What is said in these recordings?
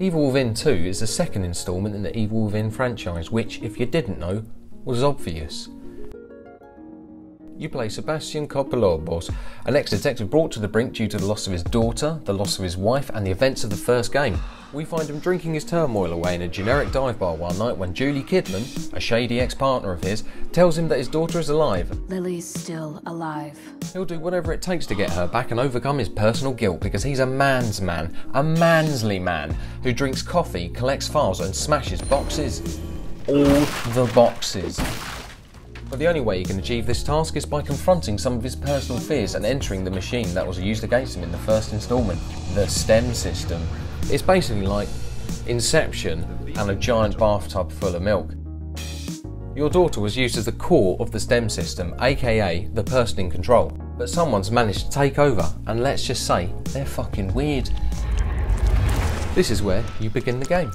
Evil Within 2 is the second instalment in the Evil Within franchise, which, if you didn't know, was obvious. You play Sebastian Coppola, an ex-detective brought to the brink due to the loss of his daughter, the loss of his wife, and the events of the first game. We find him drinking his turmoil away in a generic dive bar one night when Julie Kidman, a shady ex-partner of his, tells him that his daughter is alive. Lily's still alive. He'll do whatever it takes to get her back and overcome his personal guilt because he's a man's man, a manly man, who drinks coffee, collects files and smashes boxes. All the boxes. But the only way he can achieve this task is by confronting some of his personal fears and entering the machine that was used against him in the first instalment, the STEM system. It's basically like Inception and a giant bathtub full of milk. Your daughter was used as the core of the STEM system, aka the person in control. But someone's managed to take over, and let's just say, they're fucking weird. This is where you begin the game.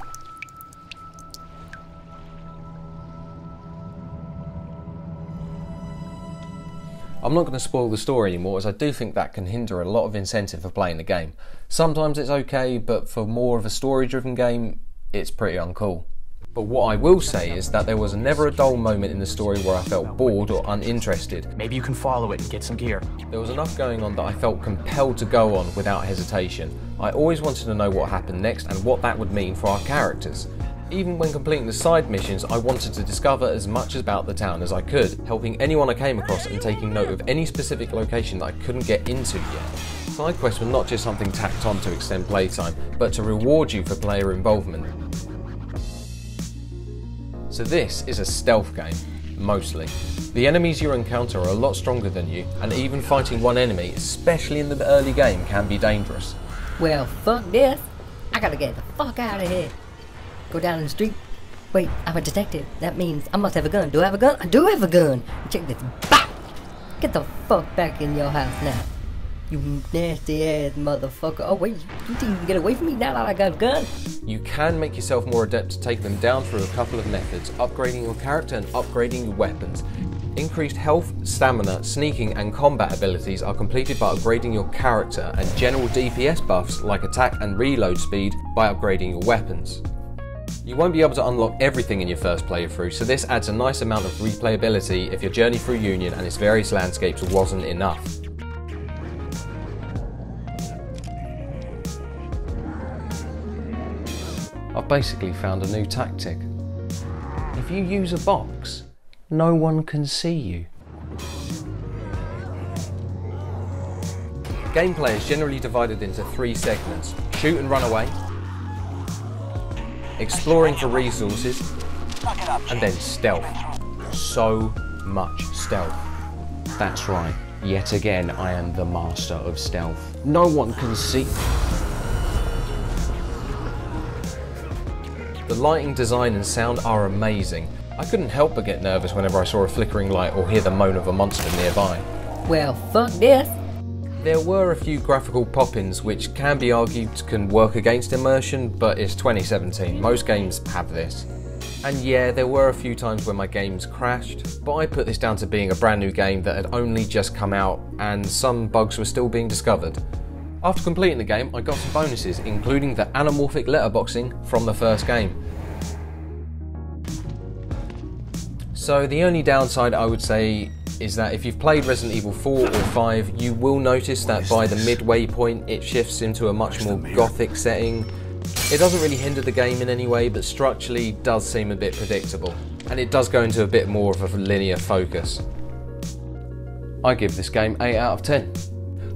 I'm not going to spoil the story anymore, as I do think that can hinder a lot of incentive for playing the game. Sometimes it's okay, but for more of a story-driven game, it's pretty uncool. But what I will say is that there was never a dull moment in the story where I felt bored or uninterested. Maybe you can follow it and get some gear. There was enough going on that I felt compelled to go on without hesitation. I always wanted to know what happened next and what that would mean for our characters. Even when completing the side missions, I wanted to discover as much about the town as I could, helping anyone I came across and taking note of any specific location that I couldn't get into yet. Side quests were not just something tacked on to extend playtime, but to reward you for player involvement. So this is a stealth game, mostly. The enemies you encounter are a lot stronger than you, and even fighting one enemy, especially in the early game, can be dangerous. Well, fuck this. I gotta get the fuck out of here. Go down the street. Wait, I'm a detective. That means I must have a gun. Do I have a gun? I do have a gun. Check this. Bah! Get the fuck back in your house now. You nasty ass motherfucker. Oh wait, you think you can get away from me now that I got a gun? You can make yourself more adept to take them down through a couple of methods, upgrading your character and upgrading your weapons. Increased health, stamina, sneaking and combat abilities are completed by upgrading your character, and general DPS buffs like attack and reload speed by upgrading your weapons. You won't be able to unlock everything in your first playthrough, so this adds a nice amount of replayability if your journey through Union and its various landscapes wasn't enough. I've basically found a new tactic. If you use a box, no one can see you. Gameplay is generally divided into 3 segments: shoot and run away, exploring for resources, and then stealth. So much stealth. That's right, yet again I am the master of stealth. No one can see. The lighting, design and sound are amazing. I couldn't help but get nervous whenever I saw a flickering light or hear the moan of a monster nearby. Well, fuck this. There were a few graphical pop-ins which can be argued can work against immersion, but it's 2017, most games have this. And yeah, there were a few times when my games crashed, but I put this down to being a brand new game that had only just come out and some bugs were still being discovered. After completing the game, I got some bonuses, including the anamorphic letterboxing from the first game. So the only downside I would say is that if you've played Resident Evil 4 or 5, you will notice that by the midway point it shifts into a much more gothic setting. It doesn't really hinder the game in any way, but structurally does seem a bit predictable, and it does go into a bit more of a linear focus. I give this game 8 out of 10.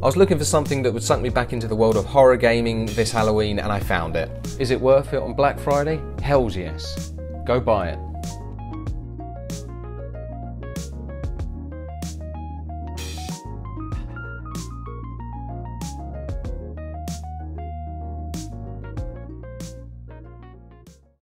I was looking for something that would suck me back into the world of horror gaming this Halloween, and I found it. Is it worth it on Black Friday? Hells yes. Go buy it.